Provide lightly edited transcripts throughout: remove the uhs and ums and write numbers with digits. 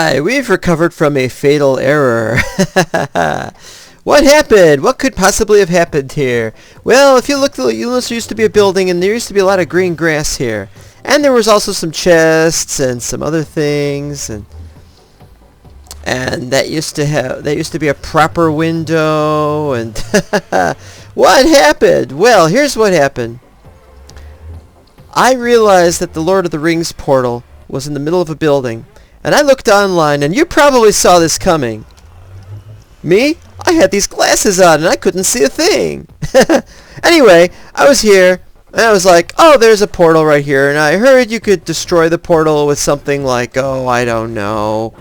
Hi, we've recovered from a fatal error. What happened? What could possibly have happened here? Well, if you look, you notice there used to be a building, and there used to be a lot of green grass here. And there was also some chests and some other things, and that used to be a proper window. And what happened? Well, here's what happened. I realized that the Lord of the Rings portal was in the middle of a building. And I looked online, and you probably saw this coming. Me? I had these glasses on, and I couldn't see a thing. Anyway, I was here, and I was like, oh, there's a portal right here. And I heard you could destroy the portal with something like, oh, I don't know,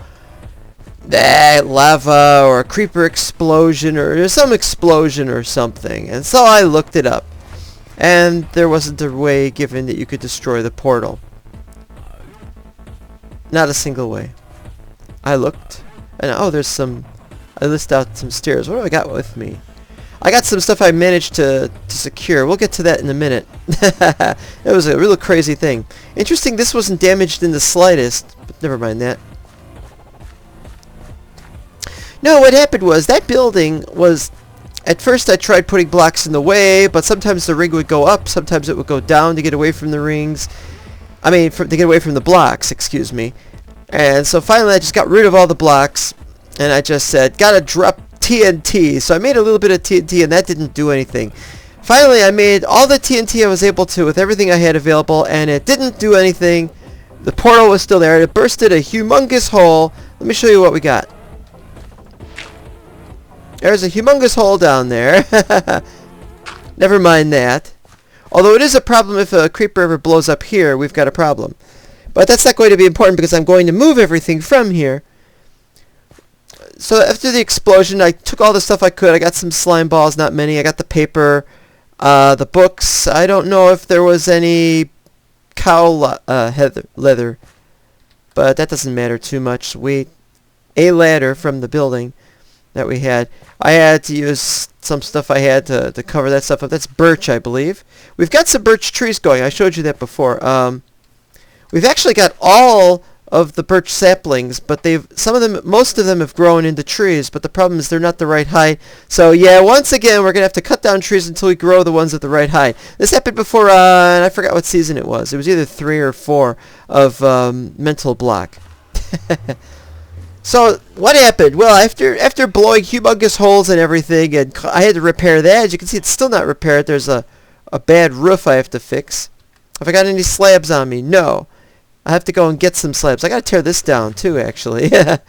that lava or a creeper explosion or some explosion or something. And so I looked it up. And there wasn't a way given that you could destroy the portal. Not a single way. I looked, and oh, there's some... I list out some stairs. What do I got with me? I got some stuff I managed to secure. We'll get to that in a minute. It was a real crazy thing. Interesting, this wasn't damaged in the slightest, but never mind that. No, what happened was, that building was... At first I tried putting blocks in the way, but sometimes the ring would go up, sometimes it would go down to get away from the rings. I mean, to get away from the blocks, excuse me. And so finally I just got rid of all the blocks, and I just said, gotta drop TNT. So I made a little bit of TNT, and that didn't do anything. Finally I made all the TNT I was able to with everything I had available, and it didn't do anything. The portal was still there, and it bursted a humongous hole. Let me show you what we got. There's a humongous hole down there. Never mind that. Although it is a problem if a creeper ever blows up here, we've got a problem. But that's not going to be important because I'm going to move everything from here. So after the explosion, I took all the stuff I could. I got some slime balls, not many. I got the paper, the books. I don't know if there was any cow leather, but that doesn't matter too much. A ladder from the building that we had. I had to use some stuff I had to cover that stuff up. That's birch, I believe. We've got some birch trees going. I showed you that before. We've actually got all of the birch saplings, but most of them have grown into trees, but the problem is they're not the right height. So yeah, once again, we're going to have to cut down trees until we grow the ones at the right height. This happened before, and I forgot what season it was. It was either 3 or 4 of Mental Block. So, what happened? Well, after blowing humongous holes and everything, and I had to repair that. As you can see, it's still not repaired. There's a bad roof I have to fix. Have I got any slabs on me? No. I have to go and get some slabs. I got to tear this down, too, actually. I'm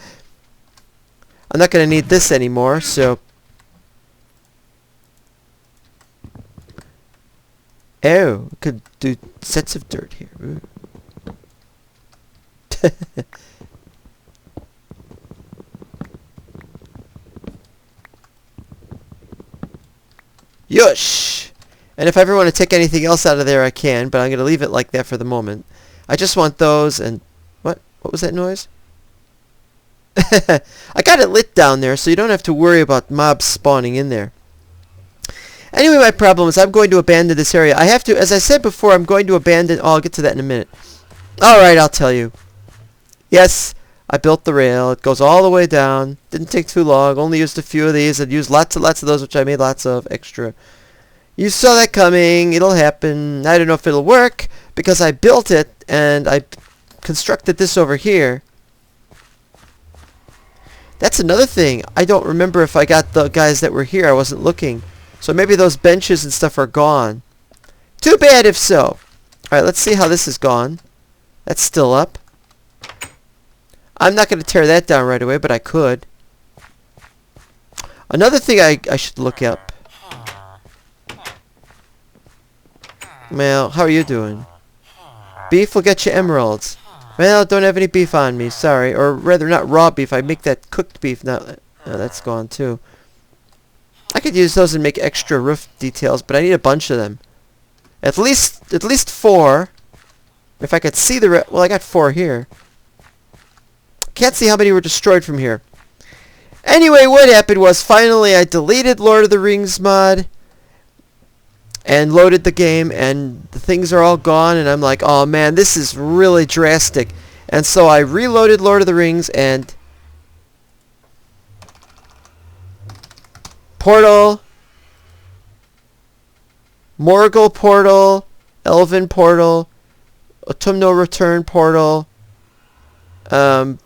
not going to need this anymore, so... Oh, we could do sets of dirt here. Ooh. Yush! And if I ever want to take anything else out of there, I can, but I'm going to leave it like that for the moment. I just want those, and... What? What was that noise? I got it lit down there, so you don't have to worry about mobs spawning in there. Anyway, my problem is I'm going to abandon this area. I have to, as I said before, I'm going to abandon... Oh, I'll get to that in a minute. Alright, I'll tell you. Yes, I built the rail. It goes all the way down. Didn't take too long. Only used a few of these. I'd used lots of those, which I made lots of extra. You saw that coming. It'll happen. I don't know if it'll work because I built it and I constructed this over here. That's another thing. I don't remember if I got the guys that were here. I wasn't looking. So maybe those benches and stuff are gone. Too bad if so. Alright, let's see how this is gone. That's still up. I'm not going to tear that down right away, but I could. Another thing I should look up. Well, how are you doing? Beef will get you emeralds. Well, don't have any beef on me, sorry. Or rather, not raw beef. I make that cooked beef now. No, that's gone too. I could use those and make extra roof details, but I need a bunch of them. At least 4. If I could see the well, I got 4 here. Can't see how many were destroyed from here. Anyway, what happened was finally I deleted Lord of the Rings mod and loaded the game, and the things are all gone, and I'm like, oh man, this is really drastic. And so I reloaded Lord of the Rings and portal, Morgul portal, Elven portal, Autumnal Return portal, there's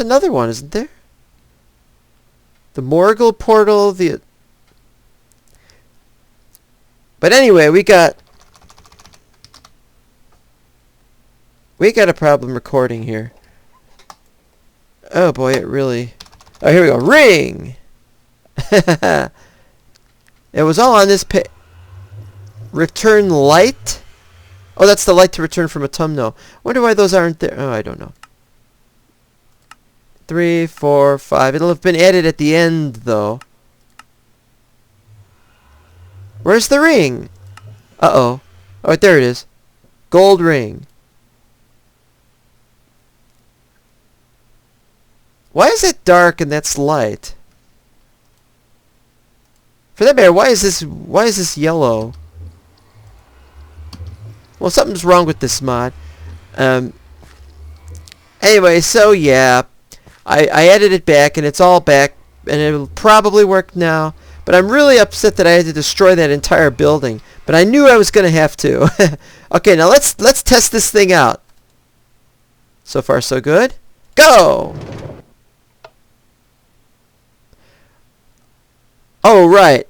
another one, isn't there? The Morgul portal, the... But anyway, we got a problem recording here. Oh boy, it really... Oh, here we go. Ring! It was all on this return light? Oh, that's the light to return from Autumnal. Wonder why those aren't there. Oh, I don't know. 3, 4, 5. It'll have been added at the end, though. Where's the ring? Uh-oh. Oh, right, there it is. Gold ring. Why is it dark and that's light? For that matter, why is this yellow? Well, something's wrong with this mod. Anyway, so yeah. I added it back and it's all back and it'll probably work now. But I'm really upset that I had to destroy that entire building. But I knew I was going to have to. Okay, now let's test this thing out. So far, so good. Go! Oh, right.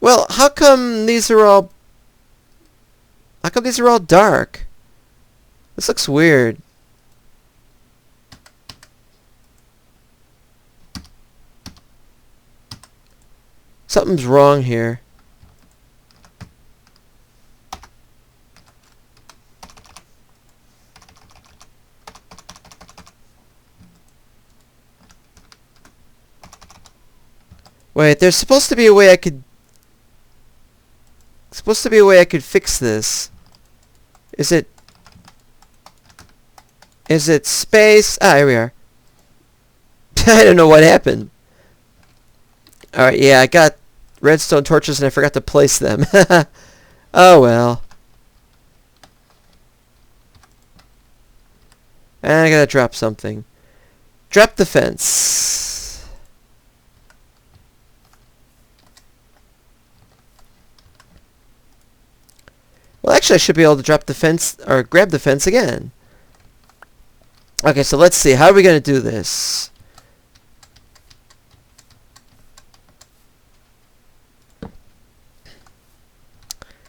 Well, how come these are all dark? This looks weird. Something's wrong here. Wait, there's supposed to be a way I could fix this. Is it space? Ah, here we are. I don't know what happened. Alright, yeah, I got redstone torches and I forgot to place them. Oh well. And I gotta drop something. Drop the fence. Well, actually I should be able to drop the fence, or grab the fence again. Okay, so let's see. How are we gonna do this?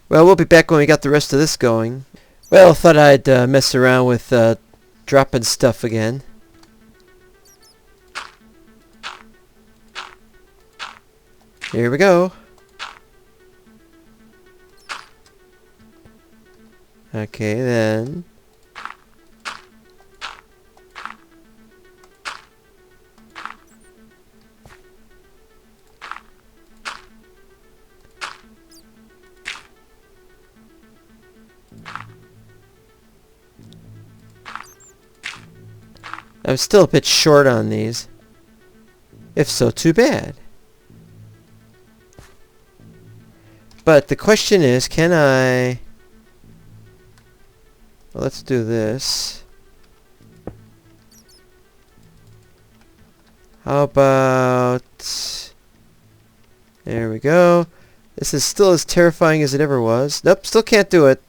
Well, we'll be back when we got the rest of this going. Well, thought I'd mess around with dropping stuff again. Here we go. Okay, then. I'm still a bit short on these. If so, too bad. But the question is, can I... Well, let's do this. How about... There we go. This is still as terrifying as it ever was. Nope, still can't do it.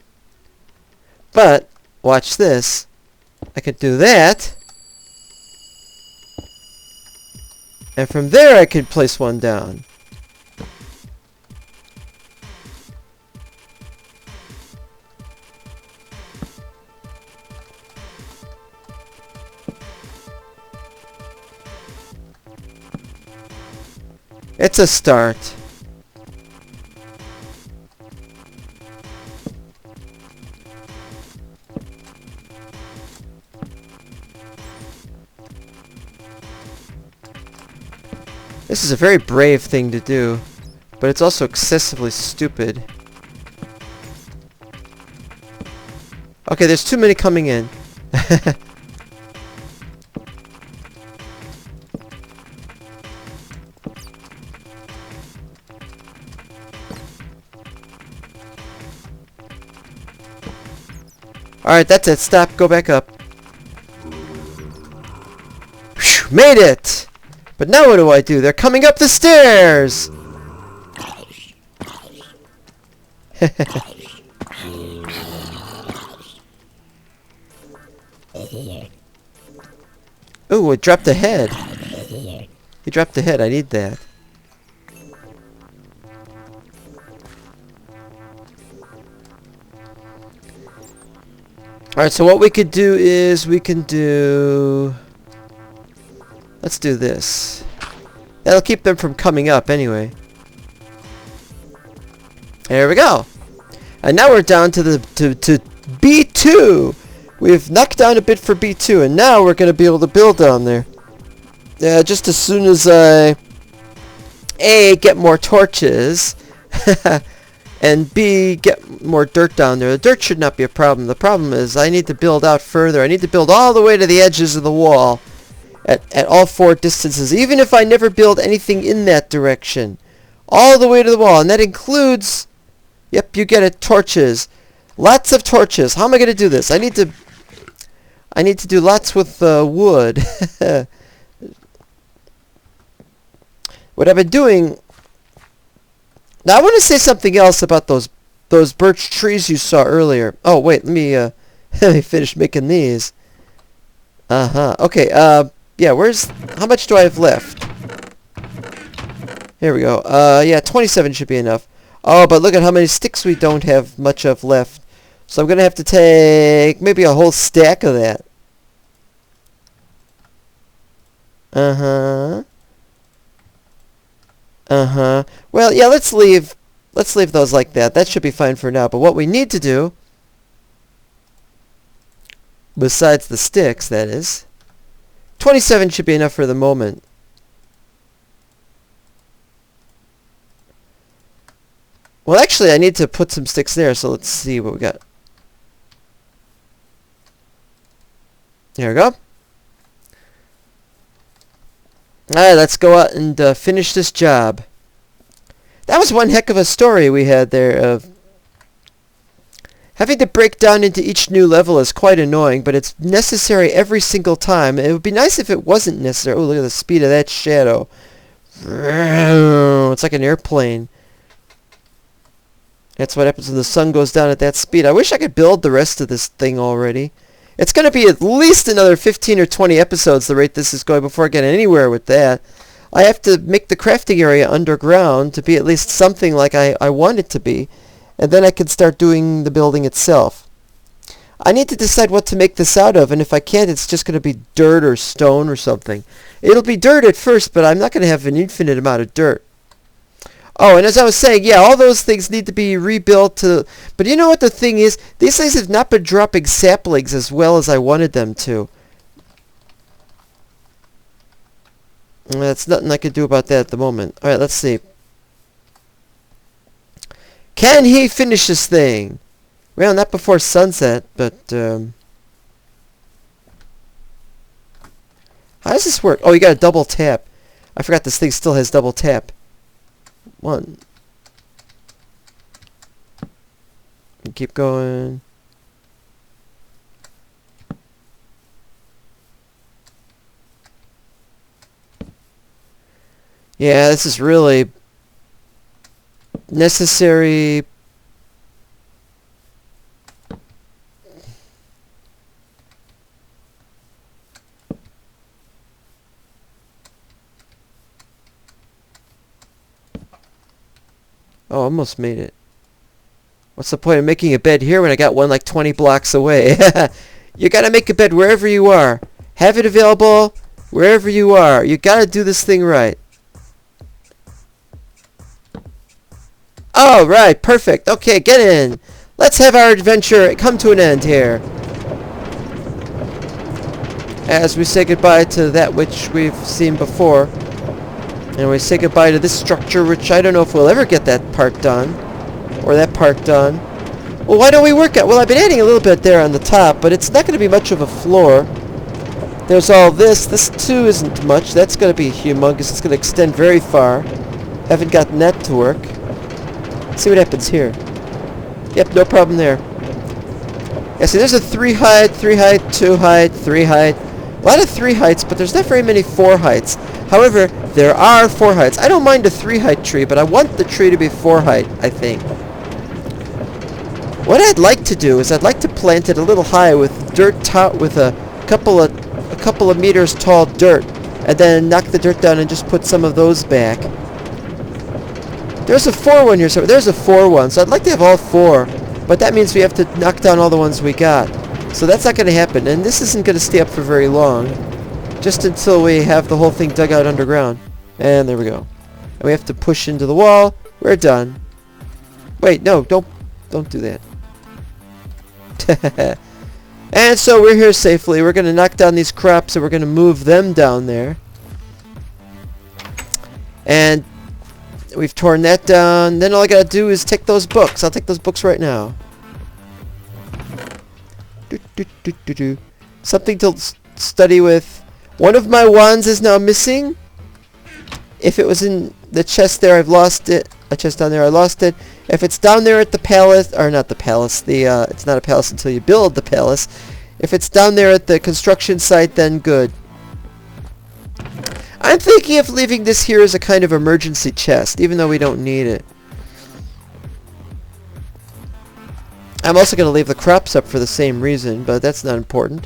But, watch this. I could do that. And from there I could place one down. It's a start. This is a very brave thing to do, but it's also excessively stupid. Okay, there's too many coming in. Alright, that's it. Stop. Go back up. Whew, made it! But now what do I do? They're coming up the stairs! Ooh, it dropped a head. He dropped a head. I need that. Alright, so what we could do is we can do... Let's do this. That'll keep them from coming up anyway. There we go. And now we're down to the to B2. We've knocked down a bit for B2, and now we're going to be able to build down there. Just as soon as I A, get more torches, and B, get more dirt down there. The dirt should not be a problem. The problem is I need to build out further. I need to build all the way to the edges of the wall at all 4 distances, even if I never build anything in that direction. All the way to the wall, and that includes, yep, you get it, torches. Lots of torches. How am I going to do this? I need to do lots with wood. What I've been doing... Now, I want to say something else about those birch trees you saw earlier. Oh, wait, let me finish making these. Okay, yeah, how much do I have left? Here we go. Yeah, 27 should be enough. Oh, but look at how many sticks we don't have much of left. So I'm going to have to take maybe a whole stack of that. Well, yeah, let's leave those like that. That should be fine for now. But what we need to do, besides the sticks, that is, 27 should be enough for the moment. Well, actually, I need to put some sticks there, so let's see what we got. There we go. Alright, let's go out and finish this job. That was one heck of a story we had there. Of having to break down into each new level is quite annoying, but it's necessary every single time. It would be nice if it wasn't necessary. Oh, look at the speed of that shadow. It's like an airplane. That's what happens when the sun goes down at that speed. I wish I could build the rest of this thing already. It's going to be at least another 15 or 20 episodes the rate this is going before I get anywhere with that. I have to make the crafting area underground to be at least something like I want it to be. And then I can start doing the building itself. I need to decide what to make this out of, and if I can't, it's just going to be dirt or stone or something. It'll be dirt at first, but I'm not going to have an infinite amount of dirt. Oh, and as I was saying, yeah, all those things need to be rebuilt to... But you know what the thing is? These things have not been dropping saplings as well as I wanted them to. That's nothing I can do about that at the moment. Alright, let's see. Can he finish this thing? Well, not before sunset, but... How does this work? Oh, you got a double tap. I forgot this thing still has double tap. 1. And keep going. Yeah, this is really necessary. Oh, almost made it. What's the point of making a bed here when I got one like 20 blocks away? You gotta make a bed wherever you are. Have it available wherever you are. You gotta do this thing right. Oh, right. Perfect. Okay, get in. Let's have our adventure come to an end here. As we say goodbye to that which we've seen before. And we say goodbye to this structure, which I don't know if we'll ever get that part done. Or that part done. Well, why don't we work out? Well, I've been adding a little bit there on the top, but it's not going to be much of a floor. There's all this. This, too, isn't much. That's going to be humongous. It's going to extend very far. Haven't gotten that to work. Let's see what happens here. Yep, no problem there. Yeah, see, there's a 3 height, 3 height, 2 height, 3 height. A lot of 3 heights, but there's not very many 4 heights. However, there are 4 heights. I don't mind a 3 height tree, but I want the tree to be 4 height, I think. What I'd like to do is I'd like to plant it a little high with dirt top, with a couple of meters tall dirt, and then knock the dirt down and just put some of those back. There's a 4 one here, so there's a 4 one. So I'd like to have all 4, but that means we have to knock down all the ones we got. So that's not going to happen, and this isn't going to stay up for very long, just until we have the whole thing dug out underground. And there we go. And we have to push into the wall. We're done. Wait, no, don't do that. And so we're here safely. We're going to knock down these crops and we're going to move them down there. And we've torn that down. Then all I got to do is take those books. I'll take those books right now. Something to study with. One of my wands is now missing. If it was in the chest there, I've lost it. A chest down there, I lost it. If it's down there at the palace, or not the palace, it's not a palace until you build the palace. If it's down there at the construction site, then good. I'm thinking of leaving this here as a kind of emergency chest, even though we don't need it. I'm also going to leave the crops up for the same reason, but that's not important.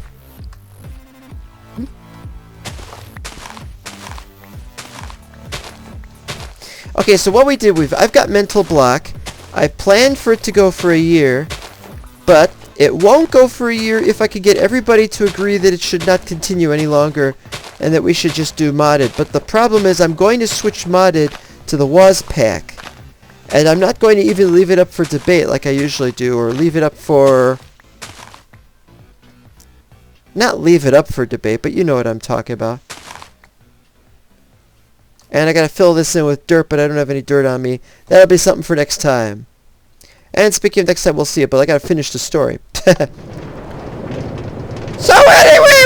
Okay, so what we did, I've got mental block. I planned for it to go for a year, but it won't go for a year if I could get everybody to agree that it should not continue any longer and that we should just do modded. But the problem is I'm going to switch modded to the Wozpack, and I'm not going to even leave it up for debate like I usually do, or leave it up for... Not leave it up for debate, but you know what I'm talking about. And I gotta fill this in with dirt, but I don't have any dirt on me. That'll be something for next time. And speaking of next time, we'll see it, but I gotta finish the story. So anyway,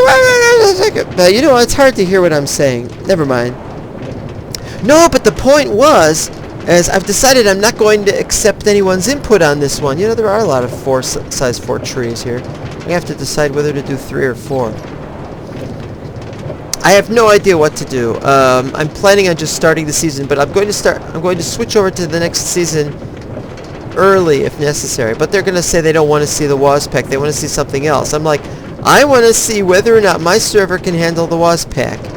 you know, it's hard to hear what I'm saying. Never mind. No, but the point was, as I've decided I'm not going to accept anyone's input on this one. You know, there are a lot of size 4 trees here. I have to decide whether to do 3 or 4. I have no idea what to do. I'm planning on just starting the season, but I'm going to switch over to the next season early if necessary. But they're going to say they don't want to see the Wozpack. They want to see something else. I'm like, I want to see whether or not my server can handle the Wozpack.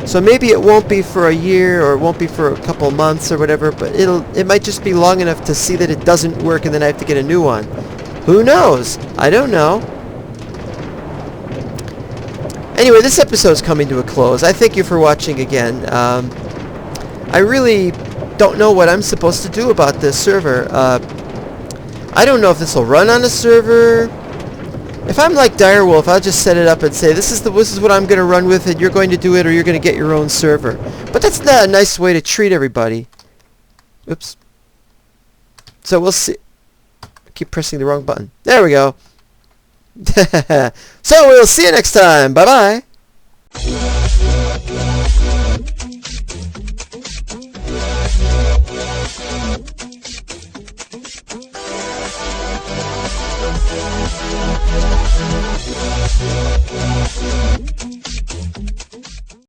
So maybe it won't be for a year, or it won't be for a couple months or whatever, but it might just be long enough to see that it doesn't work and then I have to get a new one. Who knows? I don't know. Anyway, this episode's coming to a close. I thank you for watching again. I really don't know what I'm supposed to do about this server. I don't know if this will run on a server. If I'm like Direwolf, I'll just set it up and say, this is what I'm going to run with, and you're going to do it, or you're going to get your own server. But that's not a nice way to treat everybody. Oops. So we'll see. I keep pressing the wrong button. There we go. So we'll see you next time. Bye bye.